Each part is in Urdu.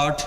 8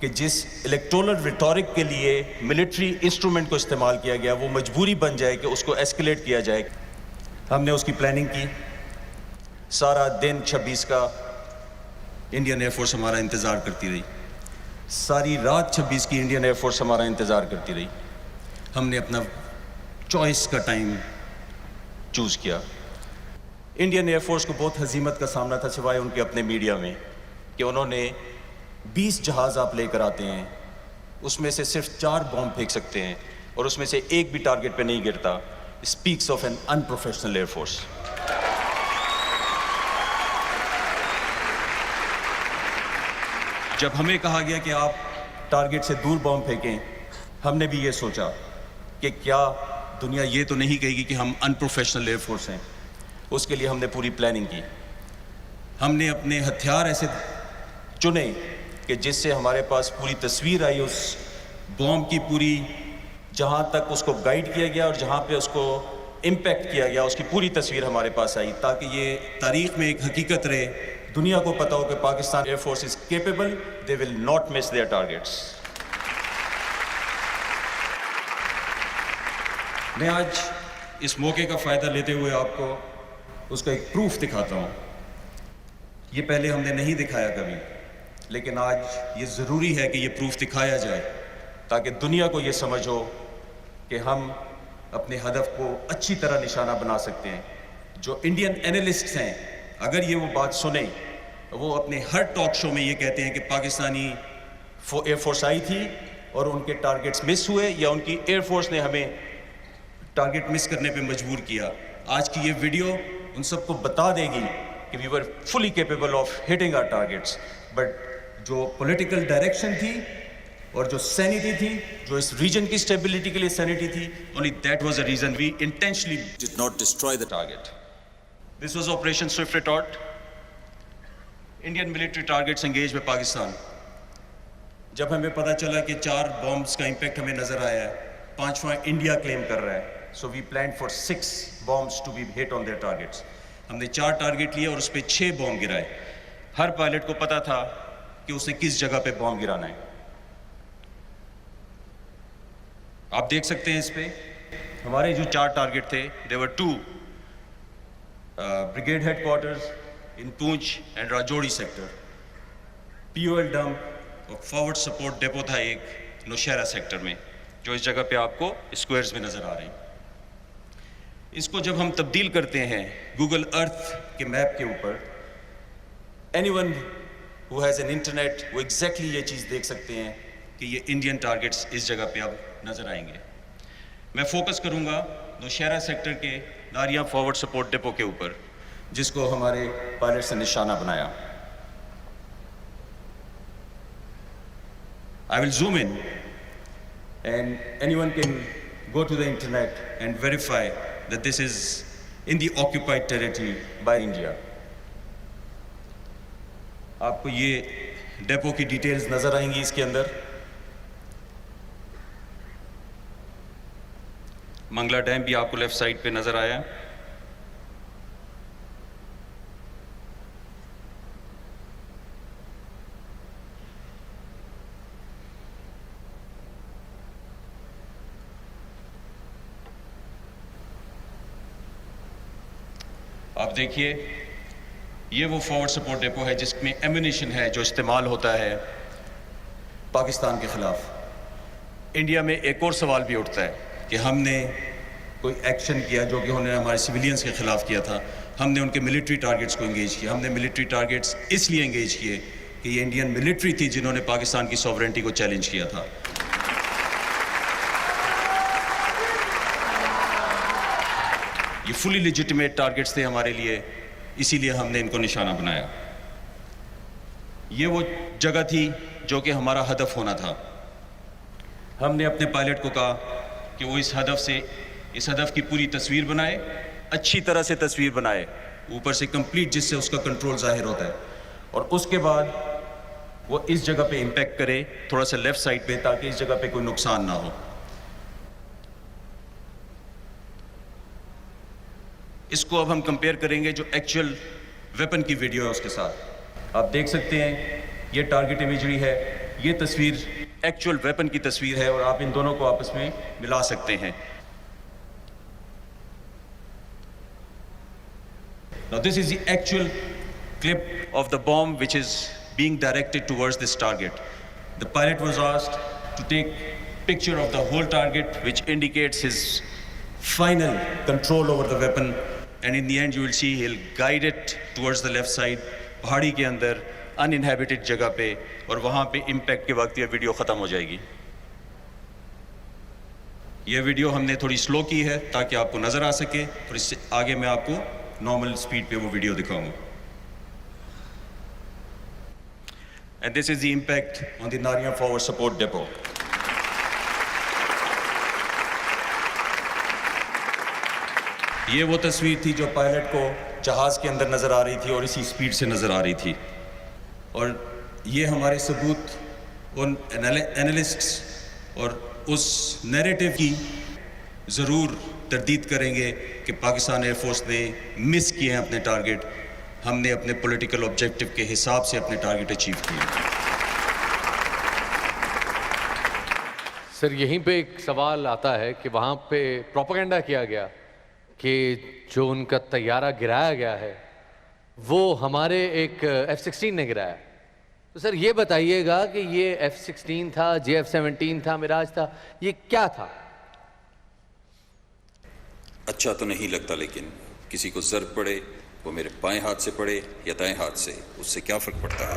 کہ جس الیکٹورل ریٹورک کے لیے ملٹری انسٹرومنٹ کو استعمال کیا گیا وہ مجبوری بن جائے کہ اس کو ایسکیلیٹ کیا جائے. ہم نے اس کی پلاننگ کی. سارا دن 26 کا انڈین ایئر فورس ہمارا انتظار کرتی رہی. ساری رات 26 کی انڈین ایئر فورس ہمارا انتظار کرتی رہی. ہم نے اپنا چوائس کا ٹائم چوز کیا. انڈین ایئر فورس کو بہت ہزیمت کا سامنا تھا سوائے ان کے اپنے میڈیا میں کہ انہوں نے 20 جہاز آپ لے کر آتے ہیں, اس میں سے صرف 4 بام پھینک سکتے ہیں اور اس میں سے ایک بھی ٹارگٹ پہ نہیں گرتا. Speaks of an unprofessional air force. جب ہمیں کہا گیا کہ آپ ٹارگٹ سے دور بام پھینکیں, ہم نے بھی یہ سوچا کہ کیا دنیا یہ تو نہیں کہے گی کہ ہم انپروفیشنل ایئر فورس ہیں. اس کے لیے ہم نے پوری پلاننگ کی. ہم نے اپنے ہتھیار ایسے چنے کہ جس سے ہمارے پاس پوری تصویر آئی اس بام کی, پوری جہاں تک اس کو گائیڈ کیا گیا اور جہاں پہ اس کو امپیکٹ کیا گیا اس کی پوری تصویر ہمارے پاس آئی, تاکہ یہ تاریخ میں ایک حقیقت رہے, دنیا کو پتا ہو کہ Pakistan air force is capable, they will not miss their targets. میں آج اس موقع کا فائدہ لیتے ہوئے آپ کو اس کا ایک پروف دکھاتا ہوں. یہ پہلے ہم نے نہیں دکھایا کبھی, لیکن آج یہ ضروری ہے کہ یہ پروف دکھایا جائے تاکہ دنیا کو یہ سمجھ ہو کہ ہم اپنے ہدف کو اچھی طرح نشانہ بنا سکتے ہیں. جو انڈین اینالسٹس ہیں, اگر یہ وہ بات سنیں, وہ اپنے ہر ٹاک شو میں یہ کہتے ہیں کہ پاکستانی ایئر فورس آئی تھی اور ان کے ٹارگٹس مس ہوئے, یا ان کی ایئر فورس نے ہمیں ٹارگٹ مس کرنے پہ مجبور کیا. آج کی یہ ویڈیو ان سب کو بتا دے گی کہ we were fully capable of hitting our targets, but جو پولیٹیکل ڈائریکشن تھی اور جو سینیٹی تھی, جو اس ریجن کی اسٹیبلٹی کے لیے سینیٹی تھی, only that was the reason we intentionally did not destroy the target. This was Operation Swift Retort. Indian military targets engaged with Pakistan. جب ہمیں پتہ چلا کہ 4 بامز کا امپیکٹ ہمیں نظر آیا ہے, 5واں انڈیا کلیم کر رہا ہے, so we planned for 6 bombs to be hit on their targets. ہم نے 4 ٹارگٹ لیے اور اس پہ 6 بام گرائے. ہر پائلٹ کو پتا تھا کہ اس نے کس جگہ پہ بام گرانا ہے. آپ دیکھ سکتے ہیں اس پہ ہمارے جو 4 ٹارگٹ تھے, there were 2 brigade headquarters in Poonch and Rajouri sector. POL dump اور forward support depot تھا ایک نوشہرہ سیکٹر میں, جو اس جگہ پہ آپ کو اسکوائرز میں نظر آ رہے ہیں. اس کو جب ہم تبدیل کرتے ہیں گوگل ارتھ کے میپ کے اوپر, any one who has an internet وہ ایگزیکٹلی یہ چیز دیکھ سکتے ہیں کہ یہ انڈین ٹارگٹس اس جگہ پہ اب نظر آئیں گے. میں فوکس کروں گا نوشہرہ سیکٹر کے داریاں فارورڈ سپورٹ ڈپو کے اوپر, جس کو ہمارے پائلٹس نے نشانہ بنایا. I will zoom in and anyone can go to the internet and verify that this is in the occupied territory by India. آپ کو یہ ڈیپو کی ڈیٹیلز نظر آئیں گی اس کے اندر. منگلا ڈیم بھی آپ کو لیفٹ سائڈ پہ نظر آیا. آپ دیکھیے یہ وہ فارورڈ سپورٹ ڈیپو ہے جس میں ایمونیشن ہے جو استعمال ہوتا ہے پاکستان کے خلاف. انڈیا میں ایک اور سوال بھی اٹھتا ہے کہ ہم نے کوئی ایکشن کیا جو کہ انہوں نے ہمارے سویلینز کے خلاف کیا تھا. ہم نے ان کے ملٹری ٹارگٹس کو انگیج کیا. ہم نے ملٹری ٹارگٹس اس لیے انگیج کیے کہ یہ انڈین ملٹری تھی جنہوں نے پاکستان کی سوورنٹی کو چیلنج کیا تھا. یہ فلی لیجیٹیمیٹ ٹارگٹس تھے ہمارے لیے, اسی لیے ہم نے ان کو نشانہ بنایا. یہ وہ جگہ تھی جو کہ ہمارا ہدف ہونا تھا. ہم نے اپنے پائلٹ کو کہا کہ وہ اس ہدف کی پوری تصویر بنائے, اچھی طرح سے تصویر بنائے, اوپر سے کمپلیٹ, جس سے اس کا کنٹرول ظاہر ہوتا ہے, اور اس کے بعد وہ اس جگہ پہ امپیکٹ کرے تھوڑا سا لیفٹ سائڈ پہ, تاکہ اس جگہ پہ کوئی نقصان نہ ہو. اس کو اب ہم کمپیئر کریں گے جو ایکچوئل ویپن کی ویڈیو ہے اس کے ساتھ. آپ دیکھ سکتے ہیں یہ ٹارگٹ امیجری ہے یہ تصویر ایکچوئل ویپن کی تصویر ہے اور آپ ان دونوں کو آپس میں ملا سکتے ہیں. Now this is the actual clip of the bomb which is being directed towards this target. The pilot was asked to take picture of the whole target, which indicates his final control over the weapon, and in the end you will see he'll guide it towards the left side, پہاڑی کے اندر uninhabited جگہ پہ, اور وہاں پہ امپیکٹ کے وقت یہ ویڈیو ختم ہو جائے گی. یہ ویڈیو ہم نے تھوڑی سلو کی ہے تاکہ آپ کو نظر آ سکے, اور اس سے آگے میں آپ کو نارمل سپیڈ پہ وہ ویڈیو دکھاؤں گا. And this is the impact on the Narian Forward Support Depot. یہ وہ تصویر تھی جو پائلٹ کو جہاز کے اندر نظر آ رہی تھی اور اسی سپیڈ سے نظر آ رہی تھی. اور یہ ہمارے ثبوت ان اینالسٹس اور اس نیریٹو کی ضرور تردید کریں گے کہ پاکستان ایئر فورس نے مس کیے ہیں اپنے ٹارگٹ. ہم نے اپنے پولیٹیکل آبجیکٹو کے حساب سے اپنے ٹارگٹ اچیو کیے. سر یہیں پہ ایک سوال آتا ہے کہ وہاں پہ پروپیگنڈا کیا گیا کہ جو ان کا طیارہ گرایا گیا ہے وہ ہمارے ایک F-16 نے گرایا. تو سر یہ بتائیے گا کہ یہ F-16 تھا, JF-17 تھا, میراج تھا, یہ کیا تھا؟ اچھا تو نہیں لگتا, لیکن کسی کو ضرب پڑے وہ میرے بائیں ہاتھ سے پڑے یا دائیں ہاتھ سے, اس سے کیا فرق پڑتا ہے؟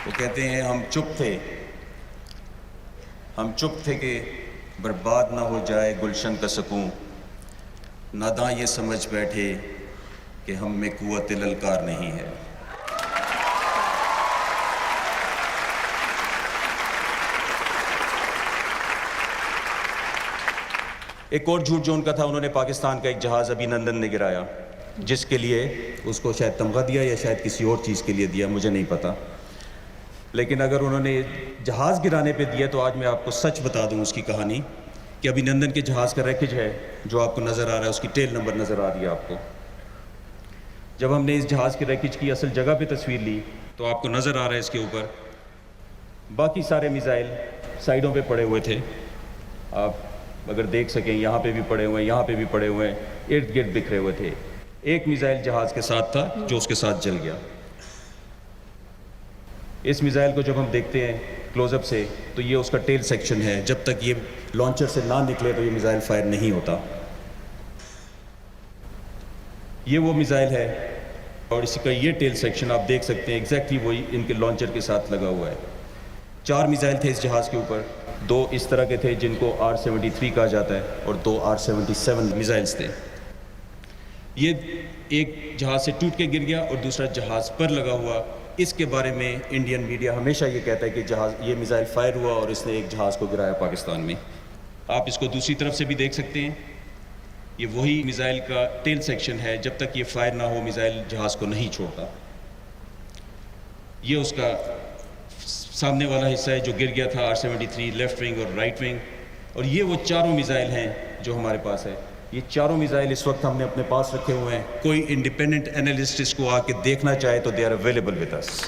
وہ کہتے ہیں ہم چپ تھے کہ برباد نہ ہو جائے گلشن کا سکون, ناداں یہ سمجھ بیٹھے کہ ہم میں قوت للکار نہیں ہے. ایک اور جھوٹ جو ان کا تھا, انہوں نے پاکستان کا ایک جہاز ابھی نندن نے گرایا, جس کے لیے اس کو شاید تمغہ دیا یا شاید کسی اور چیز کے لیے دیا, مجھے نہیں پتا. لیکن اگر انہوں نے جہاز گرانے پہ دیا تو آج میں آپ کو سچ بتا دوں اس کی کہانی, کہ ابھی نندن کے جہاز کا ریکیج ہے جو آپ کو نظر آ رہا ہے, اس کی ٹیل نمبر نظر آ رہی ہے آپ کو. جب ہم نے اس جہاز کے ریکیج کی اصل جگہ پہ تصویر لی تو آپ کو نظر آ رہا ہے اس کے اوپر باقی سارے میزائل سائڈوں پہ پڑے ہوئے تھے. آپ اگر دیکھ سکیں یہاں پہ بھی پڑے ہوئے ہیں, یہاں پہ بھی پڑے ہوئے ہیں, ارد گرد بکھرے ہوئے تھے. ایک میزائل جہاز کے ساتھ تھا جو اس کے ساتھ جل گیا. اس میزائل کو جب ہم دیکھتے ہیں کلوز اپ سے تو یہ اس کا ٹیل سیکشن ہے. جب تک یہ لانچر سے نہ نکلے تو یہ میزائل فائر نہیں ہوتا. یہ وہ میزائل ہے اور اسی کا یہ ٹیل سیکشن آپ دیکھ سکتے ہیں ایگزیکٹلی وہی ان کے لانچر کے ساتھ لگا ہوا ہے. 4 میزائل تھے اس جہاز کے اوپر, 2 اس طرح کے تھے جن کو R-73 کہا جاتا ہے اور 2 R-77 میزائلز تھے. یہ ایک جہاز سے ٹوٹ کے گر گیا اور دوسرا جہاز پر لگا ہوا. اس کے بارے میں انڈین میڈیا ہمیشہ یہ کہتا ہے کہ یہ میزائل فائر ہوا اور اس نے ایک جہاز کو گرایا پاکستان میں. آپ اس کو دوسری طرف سے بھی دیکھ سکتے ہیں, یہ وہی میزائل کا ٹیل سیکشن ہے. جب تک یہ فائر نہ ہو میزائل جہاز کو نہیں چھوڑتا. یہ اس کا سامنے والا حصہ ہے جو گر گیا تھا, R-73 لیفٹ ونگ اور رائٹ ونگ. اور یہ وہ چاروں میزائل ہیں جو ہمارے پاس ہے. یہ چاروں میزائل اس وقت ہم نے اپنے پاس رکھے ہوئے ہیں. کوئی انڈیپینڈنٹ اینالسٹ اس کو آ کے دیکھنا چاہے تو they are available with us.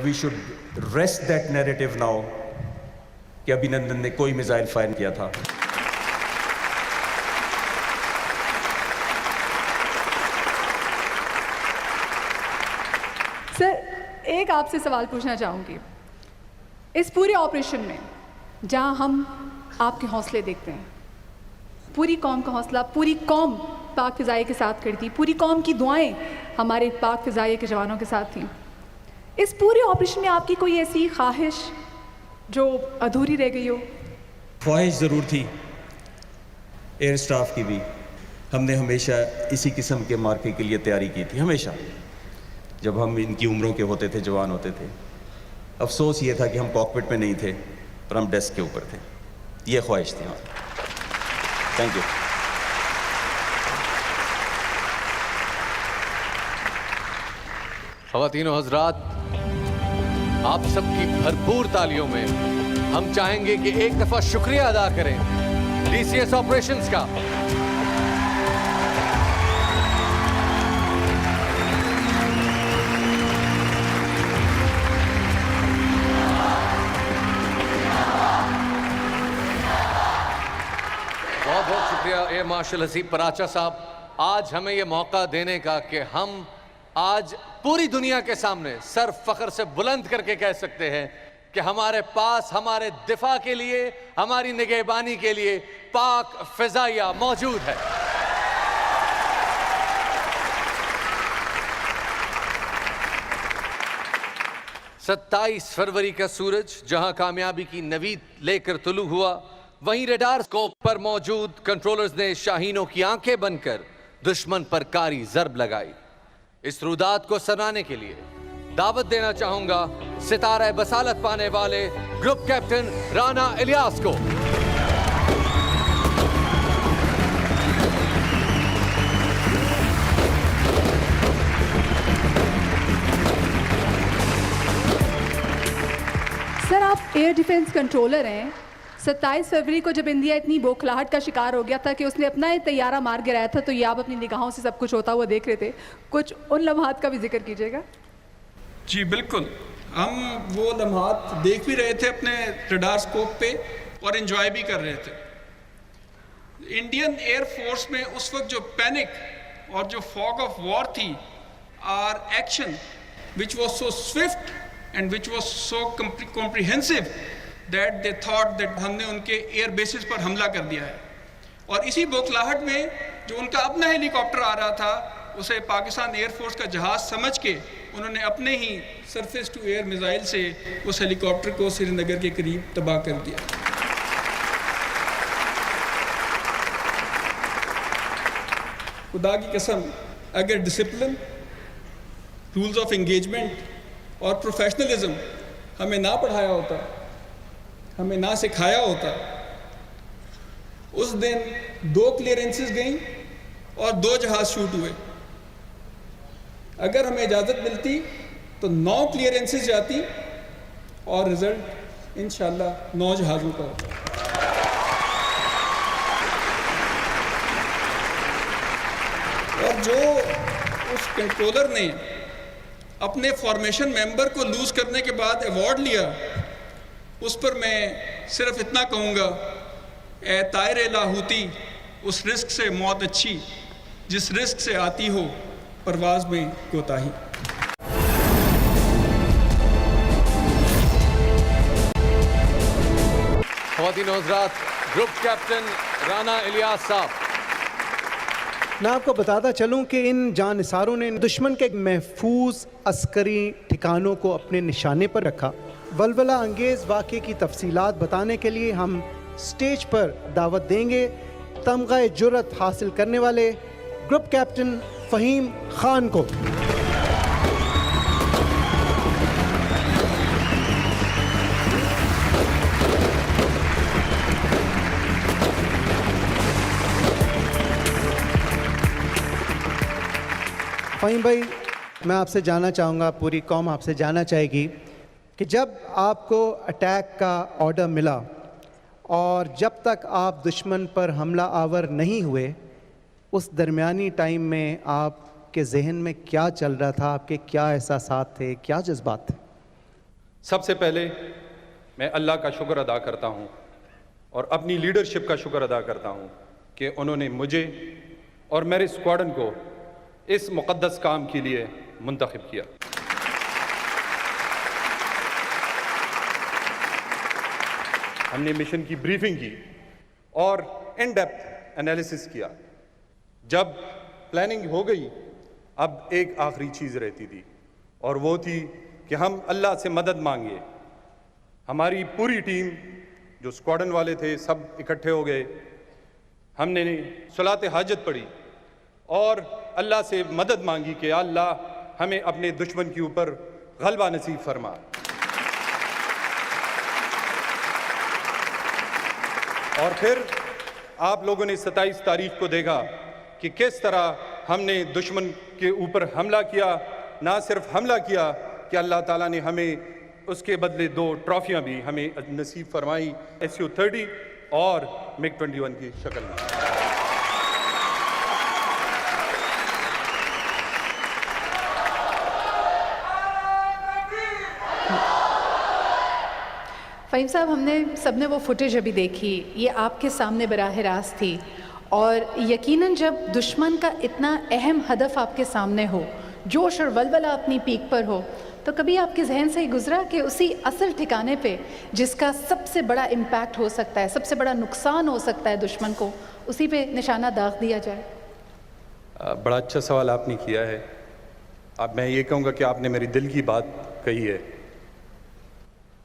We should rest that narrative now کہ ابھینندن نے کوئی میزائل فائر کیا تھا. سر ایک آپ سے سوال پوچھنا چاہوں گی. اس پورے آپریشن میں جہاں ہم آپ کے حوصلے دیکھتے ہیں, پوری قوم کا حوصلہ, پوری قوم پاک فضائیہ کے ساتھ کھڑی تھی, پوری قوم کی دعائیں ہمارے پاک فضائیہ کے جوانوں کے ساتھ تھیں. اس پورے آپریشن میں آپ کی کوئی ایسی خواہش جو ادھوری رہ گئی ہو؟ خواہش ضرور تھی ایئر اسٹاف کی بھی. ہم نے ہمیشہ اسی قسم کے مارکے کے لیے تیاری کی تھی, ہمیشہ جب ہم ان کی عمروں کے ہوتے تھے, جوان ہوتے تھے. افسوس یہ تھا کہ ہم کاکپٹ میں نہیں تھے اور ہم ڈیسک کے اوپر تھے. یہ خواہش تھی ہماری. Thank you. خواتین و حضرات, آپ سب کی بھرپور تالیوں میں ہم چاہیں گے کہ ایک دفعہ شکریہ ادا کریں ڈی سی ایس آپریشنز کا. بہت بہت شکریہ ایئر مارشل حسیب پراچا صاحب، آج ہمیں یہ موقع دینے کا کہ ہم آج پوری دنیا کے سامنے سر فخر سے بلند کر کے کہہ سکتے ہیں کہ ہمارے پاس ہمارے دفاع کے لیے، ہماری نگہبانی کے لیے پاک فضائیہ موجود ہے. ستائیس فروری کا سورج جہاں کامیابی کی نوید لے کر طلوع ہوا، وہیں ریڈار اسکوپ پر موجود کنٹرولرز نے شاہینوں کی آنکھیں بن کر دشمن پر کاری ضرب لگائی. اس رودات کو سراہنے کے لیے دعوت دینا چاہوں گا ستارہ بصالت پانے والے گروپ کیپٹن رانا الیاس کو. سر، آپ ایئر ڈیفنس کنٹرولر ہیں. 27 فروری کو جب انڈیا اتنی بوکھلاہٹ کا شکار ہو گیا تھا کہ اس نے اپنا ہی طیارہ مار گرایا تھا، تو یہ آپ اپنی نگاہوں سے سب کچھ ہوتا ہوا دیکھ رہے تھے، کچھ ان لمحات کا بھی ذکر کیجیے گا. جی بالکل، ہم وہ لمحات دیکھ بھی رہے تھے اپنے ریڈار اسکوپ پہ اور انجوائے بھی کر رہے تھے. انڈین ایئر فورس میں اس وقت جو پینک اور جو فاگ آف وار تھی، our action which was so swift and which was so comprehensive that they thought that ہم نے ان کے ایئر بیسز پر حملہ کر دیا ہے. اور اسی بوکھلاہٹ میں جو ان کا اپنا ہیلی کاپٹر آ رہا تھا، اسے پاکستان ایئر فورس کا جہاز سمجھ کے انہوں نے اپنے ہی سرفیس ٹو ایئر میزائل سے اس ہیلی کاپٹر کو سری نگر کے قریب تباہ کر دیا. خدا کی قسم، اگر ڈسپلن، رولز آف انگیجمنٹ اور پروفیشنلزم ہمیں نہ پڑھایا ہوتا، ہمیں نہ سکھایا ہوتا، اس دن 2 کلیئرنسز گئیں اور 2 جہاز شوٹ ہوئے. اگر ہمیں اجازت ملتی تو 9 کلیئرنسز جاتی اور رزلٹ انشاءاللہ 9 جہازوں کا ہوتا. اور جو اس کنٹرولر نے اپنے فارمیشن ممبر کو لوز کرنے کے بعد ایوارڈ لیا، اس پر میں صرف اتنا کہوں گا، اے طائر لاہوتی، اس رزق سے موت اچھی جس رزق سے آتی ہو پرواز میں کوتاہی. خواتین و حضرات، گروپ کیپٹن رانا الیاس صاحب. میں آپ کو بتاتا چلوں کہ ان جانثاروں نے دشمن کے محفوظ عسکری ٹھکانوں کو اپنے نشانے پر رکھا. ولولہ انگیز واقعے کی تفصیلات بتانے کے لیے ہم سٹیج پر دعوت دیں گے تمغہ جرأت حاصل کرنے والے گروپ کیپٹن فہیم خان کو. فہیم بھائی، میں آپ سے جاننا چاہوں گا، پوری قوم آپ سے جاننا چاہے گی کہ جب آپ کو اٹیک کا آرڈر ملا اور جب تک آپ دشمن پر حملہ آور نہیں ہوئے، اس درمیانی ٹائم میں آپ کے ذہن میں کیا چل رہا تھا؟ آپ کے کیا احساسات تھے، کیا جذبات تھے؟ سب سے پہلے میں اللہ کا شکر ادا کرتا ہوں اور اپنی لیڈرشپ کا شکر ادا کرتا ہوں کہ انہوں نے مجھے اور میرے اسکواڈن کو اس مقدس کام کے لیے منتخب کیا. ہم نے مشن کی بریفنگ کی اور ان ڈیپتھ انالیسس کیا. جب پلاننگ ہو گئی، اب ایک آخری چیز رہتی تھی اور وہ تھی کہ ہم اللہ سے مدد مانگے. ہماری پوری ٹیم جو اسکواڈن والے تھے سب اکٹھے ہو گئے. ہم نے صلاۃ حاجت پڑھی اور اللہ سے مدد مانگی کہ اللہ ہمیں اپنے دشمن کے اوپر غلبہ نصیب فرما. اور پھر آپ لوگوں نے 27 تاریخ کو دیکھا کہ کس طرح ہم نے دشمن کے اوپر حملہ کیا. نہ صرف حملہ کیا کہ اللہ تعالیٰ نے ہمیں اس کے بدلے 2 ٹرافیاں بھی ہمیں نصیب فرمائی SU-30 اور MiG-21 کی شکل میں. فہیم صاحب، ہم نے سب نے وہ فوٹیج ابھی دیکھی، یہ آپ کے سامنے براہ راست تھی، اور یقیناً جب دشمن کا اتنا اہم ہدف آپ کے سامنے ہو، جوش اور ولولہ اپنی پیک پر ہو، تو کبھی آپ کے ذہن سے یہ گزرا کہ اسی اصل ٹھکانے پہ جس کا سب سے بڑا امپیکٹ ہو سکتا ہے، سب سے بڑا نقصان ہو سکتا ہے دشمن کو، اسی پہ نشانہ داغ دیا جائے؟ بڑا اچھا سوال آپ نے کیا ہے. اب میں یہ کہوں گا کہ آپ نے میری دل کی بات کہی ہے.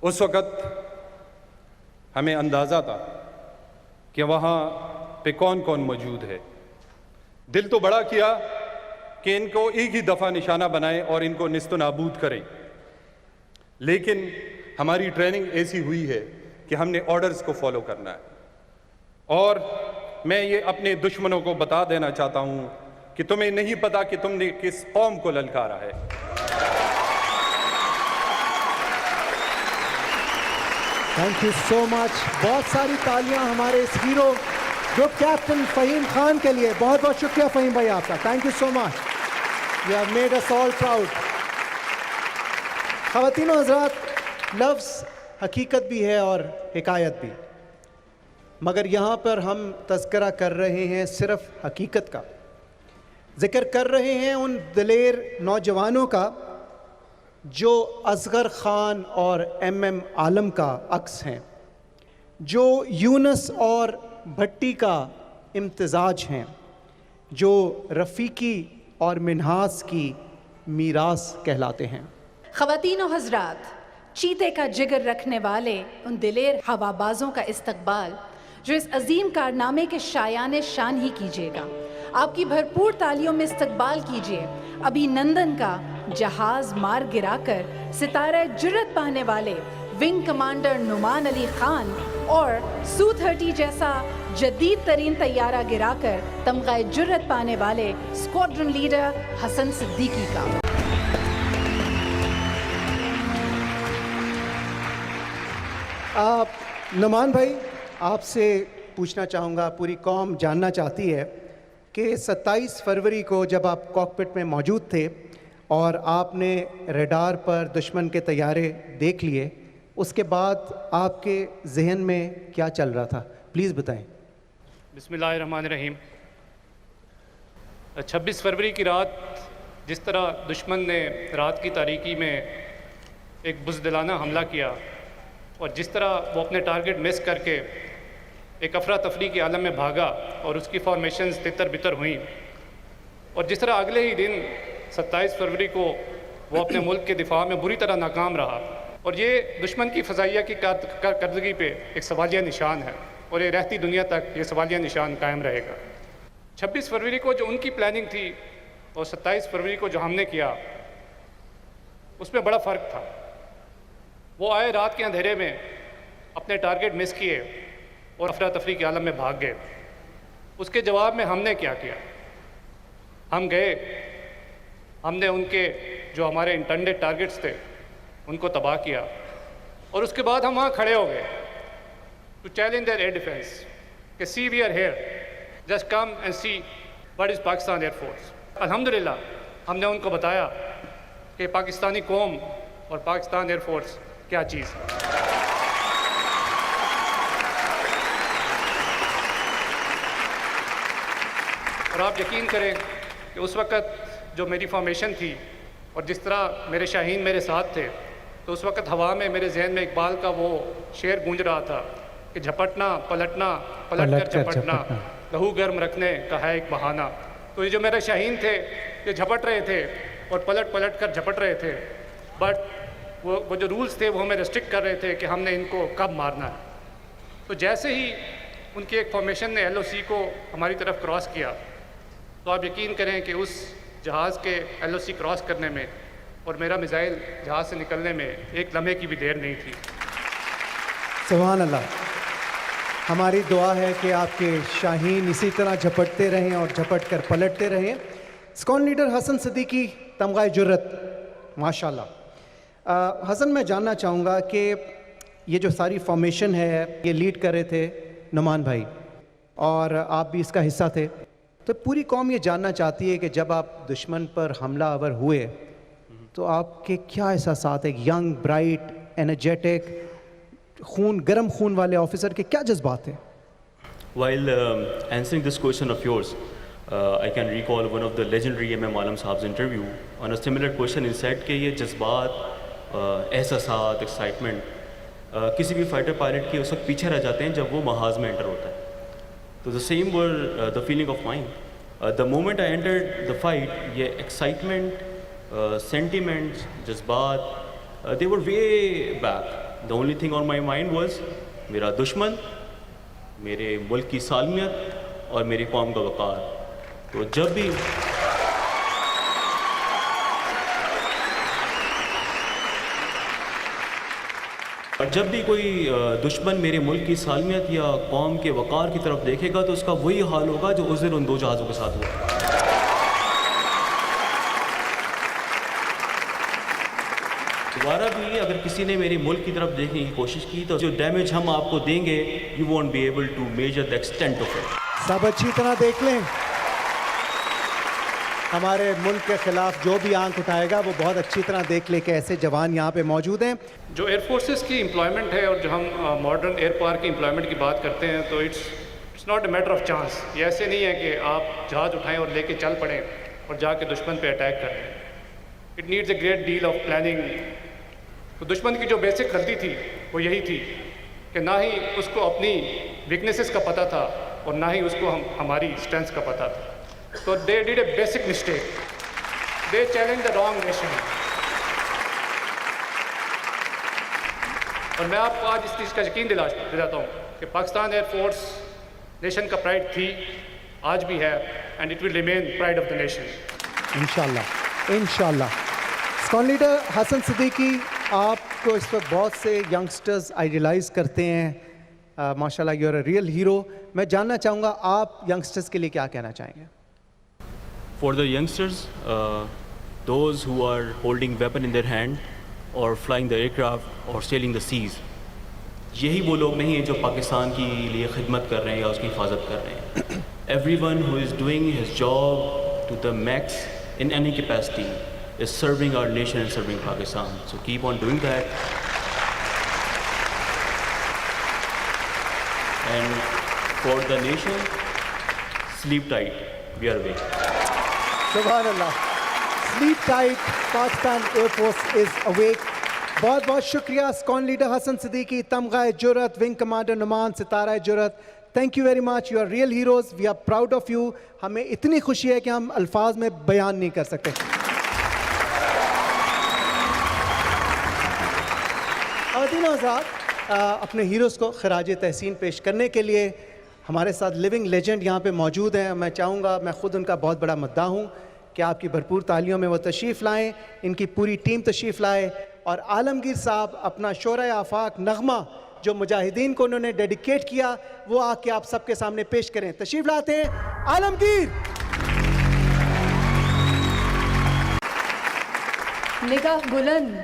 اس وقت ہمیں اندازہ تھا کہ وہاں پہ کون کون موجود ہے. دل تو بڑا کیا کہ ان کو ایک ہی دفعہ نشانہ بنائیں اور ان کو نیست و نابود کریں، لیکن ہماری ٹریننگ ایسی ہوئی ہے کہ ہم نے آرڈرز کو فالو کرنا ہے. اور میں یہ اپنے دشمنوں کو بتا دینا چاہتا ہوں کہ تمہیں نہیں پتا کہ تم نے کس قوم کو للکارا ہے. Thank you so much. بہت ساری تالیاں ہمارے اس hero group captain Fahim Khan کے لیے. بہت بہت شکریہ فہیم بھائی آپ کا. Thank you so much. You have made us all proud. خواتین و حضرات، لفظ حقیقت بھی ہے اور حکایت بھی، مگر یہاں پر ہم تذکرہ کر رہے ہیں صرف حقیقت کا. ذکر کر رہے ہیں ان دلیر نوجوانوں کا جو اصغر خان اور MM عالم کا عکس ہیں، جو یونس اور بھٹی کا امتزاج ہیں، جو رفیقی اور منہاس کی میراث کہلاتے ہیں. خواتین و حضرات، چیتے کا جگر رکھنے والے ان دلیر ہوا بازوں کا استقبال جو اس عظیم کارنامے کے شایان شان ہی کیجیے گا. آپ کی بھرپور تالیوں میں استقبال کیجیے ابھی نندن کا جہاز مار گرا کر ستارہ جرت پانے والے ونگ کمانڈر نعمان علی خان اور SU-30 جیسا جدید ترین طیارہ گرا کر تمغہ جرت پانے والے اسکواڈرن لیڈر حسن صدیقی کا. نعمان بھائی، آپ سے پوچھنا چاہوں گا، پوری قوم جاننا چاہتی ہے کہ 27 فروری کو جب آپ کاکپٹ میں موجود تھے اور آپ نے ریڈار پر دشمن کے طیارے دیکھ لیے، اس کے بعد آپ کے ذہن میں کیا چل رہا تھا؟ پلیز بتائیں. بسم اللہ الرحمن الرحیم. 26 فروری کی رات جس طرح دشمن نے رات کی تاریکی میں ایک بزدلانہ حملہ کیا اور جس طرح وہ اپنے ٹارگٹ مس کر کے ایک افراتفری کے عالم میں بھاگا اور اس کی فارمیشنز تتر بتر ہوئیں، اور جس طرح اگلے ہی دن 27 فروری کو وہ اپنے ملک کے دفاع میں بری طرح ناکام رہا، اور یہ دشمن کی فضائیہ کی کارکردگی پہ ایک سوالیہ نشان ہے، اور یہ رہتی دنیا تک یہ سوالیہ نشان قائم رہے گا. 26 فروری کو جو ان کی پلاننگ تھی اور 27 فروری کو جو ہم نے کیا، اس میں بڑا فرق تھا. وہ آئے رات کے اندھیرے میں، اپنے ٹارگٹ مس کیے اور افراتفری کے عالم میں بھاگ گئے. اس کے جواب میں ہم نے کیا کیا؟ ہم گئے، ہم نے ان کے جو ہمارے انٹینڈڈ ٹارگٹس تھے ان کو تباہ کیا، اور اس کے بعد ہم وہاں کھڑے ہو گئے to challenge their air defence کہ see we are here, just come and see what is Pakistan air force. الحمدللہ ہم نے ان کو بتایا کہ پاکستانی قوم اور پاکستان ایئر فورس کیا چیز ہے. اور آپ یقین کریں کہ اس وقت جو میری فارمیشن تھی اور جس طرح میرے شاہین میرے ساتھ تھے، تو اس وقت ہوا میں میرے ذہن میں اقبال کا وہ شعر گونج رہا تھا کہ جھپٹنا پلٹنا پلٹ کر جھپٹنا، لہو گرم رکھنے کا ہے ایک بہانہ. تو یہ جو میرے شاہین تھے یہ جھپٹ رہے تھے اور پلٹ کر جھپٹ رہے تھے، بٹ وہ جو رولز تھے وہ ہمیں ریسٹرکٹ کر رہے تھے کہ ہم نے ان کو کب مارنا ہے. تو جیسے ہی ان کی ایک فارمیشن نے LOC کو ہماری طرف کراس کیا، تو آپ یقین کریں کہ اس جہاز کے LOC کراس کرنے میں اور میرا میزائل جہاز سے نکلنے میں ایک لمحے کی بھی دیر نہیں تھی. سبحان اللہ. ہماری دعا ہے کہ آپ کے شاہین اسی طرح جھپٹتے رہیں اور جھپٹ کر پلٹتے رہیں. اسکواڈرن لیڈر حسن صدیقی، تمغہ جرت، ماشاء اللہ. حسن میں جاننا چاہوں گا کہ یہ جو ساری فارمیشن ہے یہ لیڈ کر رہے تھے نعمان بھائی اور آپ بھی اس کا حصہ تھے، تو پوری قوم یہ جاننا چاہتی ہے کہ جب آپ دشمن پر حملہ آور ہوئے تو آپ کے کیا احساسات ہیں؟ ینگ برائٹ انرجیٹک گرم خون والے آفیسر کے کیا جذبات ہیں؟ While answering this question of yours, I can recall one of the legendary M.M. Alam Sahab's interview. On a similar question, he said کہ یہ جذبات، احساسات، ایکسائٹمنٹ کسی بھی فائٹر پائلٹ کے اس وقت پیچھے رہ جاتے ہیں جب وہ محاذ میں انٹر ہوتا ہے. تو the same were the feeling of mine. The moment I entered the fight, یہ ایکسائٹمنٹ، sentiments, جذبات، they were way back. The only thing on my mind was میرا دشمن، میرے ملک کی سالمیت اور میری قوم کا وقار. تو جب بھی کوئی دشمن میرے ملک کی سالمیت یا قوم کے وقار کی طرف دیکھے گا تو اس کا وہی حال ہوگا جو اس دن ان دو جہازوں کے ساتھ ہوا. دوبارہ بھی اگر کسی نے میرے ملک کی طرف دیکھنے کی کوشش کی تو جو ڈیمیج ہم آپ کو دیں گے you won't be able to measure the extent of it. سب اچھی طرح دیکھ لیں، ہمارے ملک کے خلاف جو بھی آنکھ اٹھائے گا وہ بہت اچھی طرح دیکھ لے کہ ایسے جوان یہاں پہ موجود ہیں. جو ایئر فورسز کی امپلائمنٹ ہے اور جو ہم ماڈرن ایئر پاور کی امپلائمنٹ کی بات کرتے ہیں تو it's not a matter of chance. یہ ایسے نہیں ہے کہ آپ جہاز اٹھائیں اور لے کے چل پڑیں اور جا کے دشمن پہ اٹیک کریں. It needs a great deal of planning. تو دشمن کی جو بیسک غلطی تھی وہ یہی تھی کہ نہ ہی اس کو اپنی ویکنیسز کا پتہ تھا اور نہ ہی اس کو ہماری اسٹرینتھس کا پتہ تھا. تو they did a basic mistake. They challenge the wrong nation. اور میں آپ کو آج اس چیز کا یقین دلاتا ہوں کہ پاکستان ایئر فورس نیشن کا پرائڈ تھی، آج بھی ہے، and it will remain pride of the nation. انشاءاللہ. اسکواڈرن لیڈر حسن صدیقی، آپ کو اس وقت بہت سے ینگسٹرز آئیڈیلائز کرتے ہیں، ماشاء اللہ you are a real hero. میں جاننا چاہوں گا آپ ینگسٹرز کے لیے کیا کہنا چاہیں گے؟ For the youngsters, those who are holding weapon in their hand or flying the aircraft or sailing the seas, یہی وہ لوگ نہیں ہیں جو پاکستان کی لیے خدمت کر رہے ہیں یا اس کی حفاظت کر رہے ہیں. Everyone who is doing his job to the max in any capacity is serving our nation and serving Pakistan. So keep on doing that. And for the nation, sleep tight. We are awake. سبحان اللہ. Sleep tight. Pakistan air force is awake. بہت بہت شکریہ اسکواڈرن لیڈر حسن صدیقی، تمغہ جرأت، wing commander Nauman, Sitara Jurat. Thank you very much. You are real heroes. We are proud of you. ہمیں اتنی خوشی ہے کہ ہم الفاظ میں بیان نہیں کر سکتے. خواتین و حضرات، اپنے ہیروز کو خراج تحسین پیش کرنے کے لیے ہمارے ساتھ لیونگ لیجنڈ یہاں پہ موجود ہیں. میں چاہوں گا، میں خود ان کا بہت بڑا مداح ہوں کہ آپ کی بھرپور تالیوں میں وہ تشریف لائیں، ان کی پوری ٹیم تشریف لائے، اور عالمگیر صاحب اپنا شورۂ آفاق نغمہ جو مجاہدین کو انہوں نے ڈیڈیکیٹ کیا وہ آ کے آپ سب کے سامنے پیش کریں. تشریف لاتے ہیں عالمگیر. نگاہ بلند،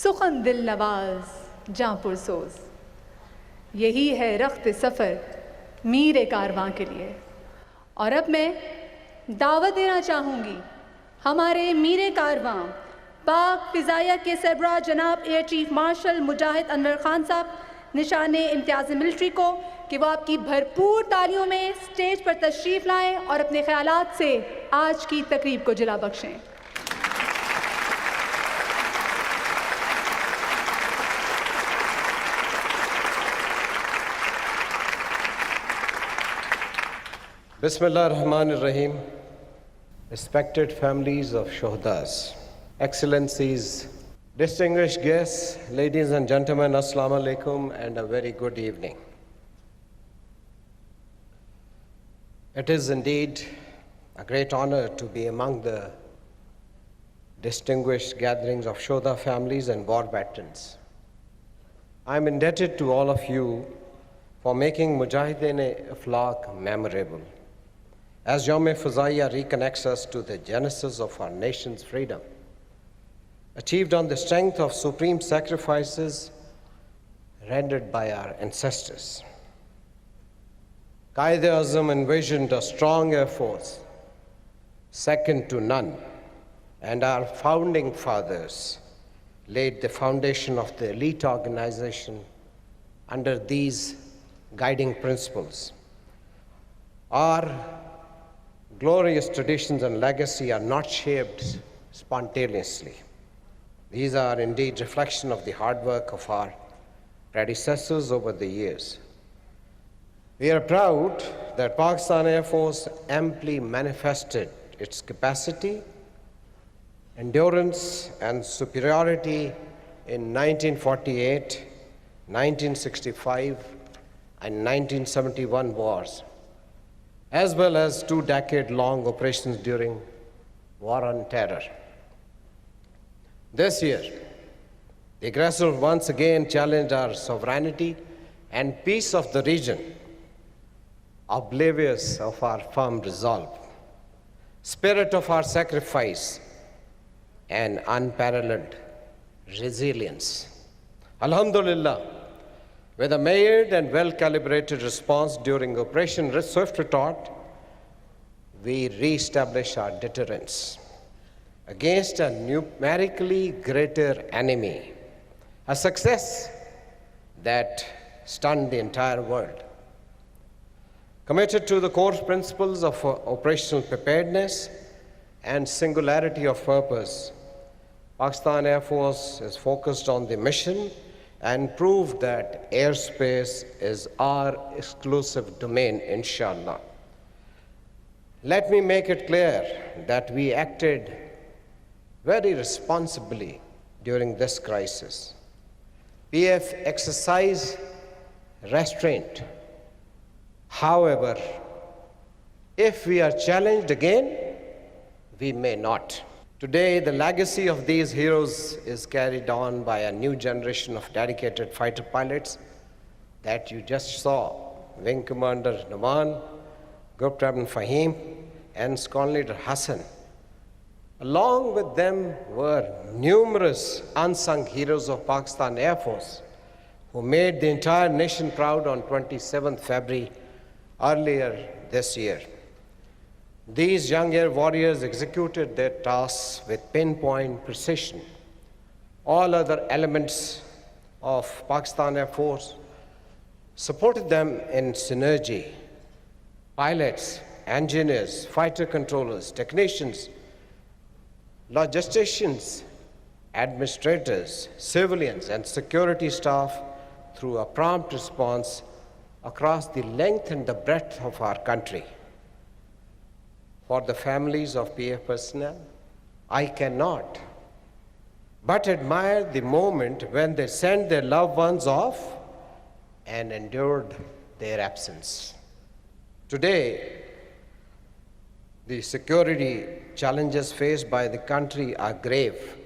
سخن دل نواز، جاں پرسوز، یہی ہے رخت سفر میر کارواں کے لیے. اور اب میں دعوت دینا چاہوں گی ہمارے میر کارواں پاک فضائیہ کے سربراہ جناب ایئر چیف مارشل مجاہد انور خان صاحب نشان امتیاز ملٹری کو کہ وہ آپ کی بھرپور تالیوں میں اسٹیج پر تشریف لائیں اور اپنے خیالات سے آج کی تقریب کو جلا بخشیں. Bismillah ar-Rahman ar-Rahim. Respected families of Shuhadas, Excellencies, distinguished guests, ladies and gentlemen, Assalamu alaikum and a very good evening. It is indeed a great honor to be among the distinguished gatherings of Shuhada families and war veterans. I am indebted to all of you for making Mujahideen-e-Aflaq memorable, as Yawm-e-Fazaiya reconnects us to the genesis of our nation's freedom. achieved on the strength of supreme sacrifices rendered by our ancestors. Qaid-e-Azam envisioned a strong air force, second to none, and our founding fathers laid the foundation of the elite organization under these guiding principles. Our glorious traditions and legacy are not shaped spontaneously. These are indeed reflection of the hard work of our predecessors over the years. We are proud that Pakistan Air Force amply manifested its capacity, endurance, and superiority in 1948, 1965, and 1971 wars, as well as 2-decade-long operations during War on Terror. This year, the aggressor once again challenged our sovereignty and peace of the region, oblivious of our firm resolve, spirit of our sacrifice, and unparalleled resilience. Alhamdulillah, with a measured and well-calibrated response during Operation Swift Retort, we re-established our deterrence against a numerically greater enemy, a success that stunned the entire world. Committed to the core principles of operational preparedness and singularity of purpose, Pakistan Air Force is focused on the mission and proved that airspace is our exclusive domain, inshallah. Let me make it clear that we acted very responsibly during this crisis. PF exercised restraint. However, if we are challenged again, we may not. Today, the legacy of these heroes is carried on by a new generation of dedicated fighter pilots that you just saw. Wing Commander Naman, Group Captain Fahim, and Squadron Leader Hassan. Along with them were numerous unsung heroes of Pakistan Air Force who made the entire nation proud on 27th February earlier this year. These young air warriors executed their tasks with pinpoint precision. All other elements of Pakistan Air Force supported them in synergy. Pilots, engineers, fighter controllers, technicians, logisticians, administrators, civilians, and security staff through a prompt response across the length and the breadth of our country. For the families of PF personnel, I cannot but admire the moment when they sent their loved ones off and endured their absence. Today, the security challenges faced by the country are grave,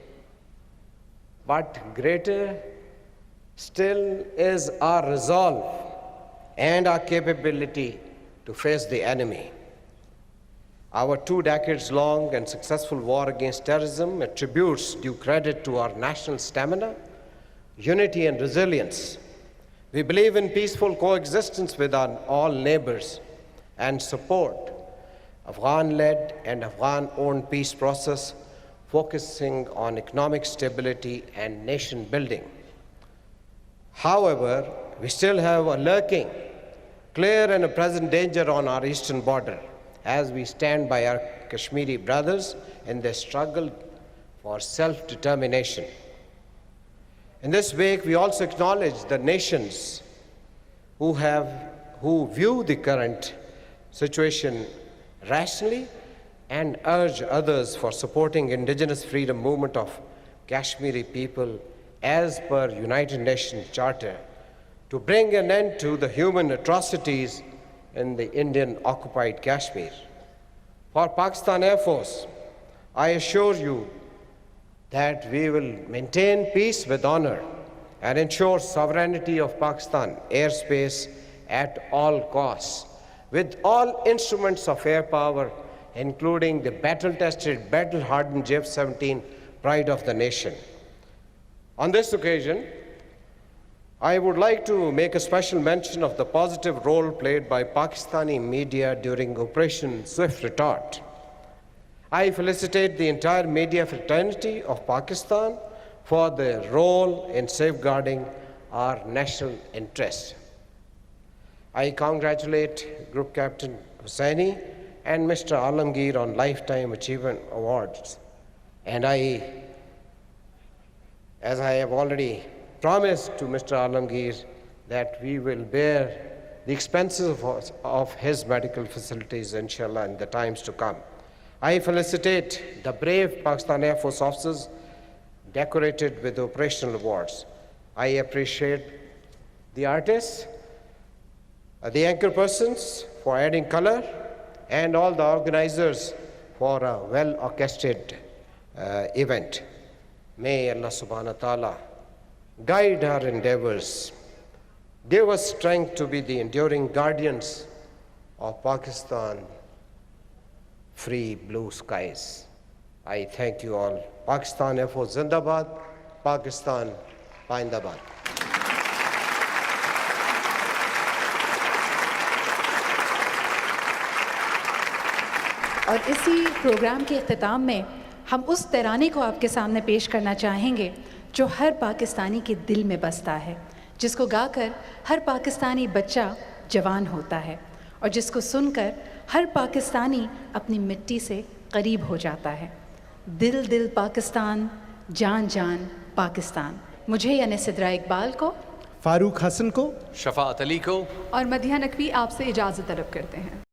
but greater still is our resolve and our capability to face the enemy. Our 2 decades-long and successful war against terrorism attributes due credit to our national stamina, unity, and resilience. We believe in peaceful coexistence with our all neighbors and support Afghan-led and Afghan-owned peace process focusing on economic stability and nation building. However, we still have a lurking, clear and a present danger on our eastern border as we stand by our Kashmiri brothers in their struggle for self-determination. In this wake, we also acknowledge the nations who view the current situation rationally and urge others for supporting indigenous freedom movement of Kashmiri people as per United Nations Charter to bring an end to the human atrocities in the Indian occupied Kashmir. For Pakistan Air Force, I assure you that we will maintain peace with honor and ensure sovereignty of Pakistan airspace at all costs, with all instruments of air power, including the battle-tested, battle-hardened JF-17 pride of the nation. On this occasion, I would like to make a special mention of the positive role played by Pakistani media during Operation Swift Retort. I felicitate the entire media fraternity of Pakistan for their role in safeguarding our national interest. I congratulate Group Captain Hussaini and Mr. Alamgir on Lifetime Achievement Awards. And as I have already promised to Mr. Alamgir, that we will bear the expenses of his medical facilities, inshallah, in the times to come. I felicitate the brave Pakistan Air Force officers decorated with operational awards. I appreciate the artists, the anchor persons for adding color, and all the organizers for a well-orchestrated event. May Allah subhanahu wa ta'ala guide our endeavors, give us strength to be the enduring guardians of Pakistan free blue skies. I thank you all. Pakistan Air Force Zindabad, Pakistan Paindabad. اور اسی پروگرام کے اختتام میں ہم اس ترانے کو آپ کے سامنے پیش کرنا چاہیں گے جو ہر پاکستانی کے دل میں بستا ہے، جس کو گا کر ہر پاکستانی بچہ جوان ہوتا ہے اور جس کو سن کر ہر پاکستانی اپنی مٹی سے قریب ہو جاتا ہے۔ دل دل پاکستان، جان جان پاکستان۔ مجھے یعنی سدرا اقبال کو، فاروق حسن کو، شفاعت علی کو اور مدیحہ نقوی آپ سے اجازت طلب کرتے ہیں۔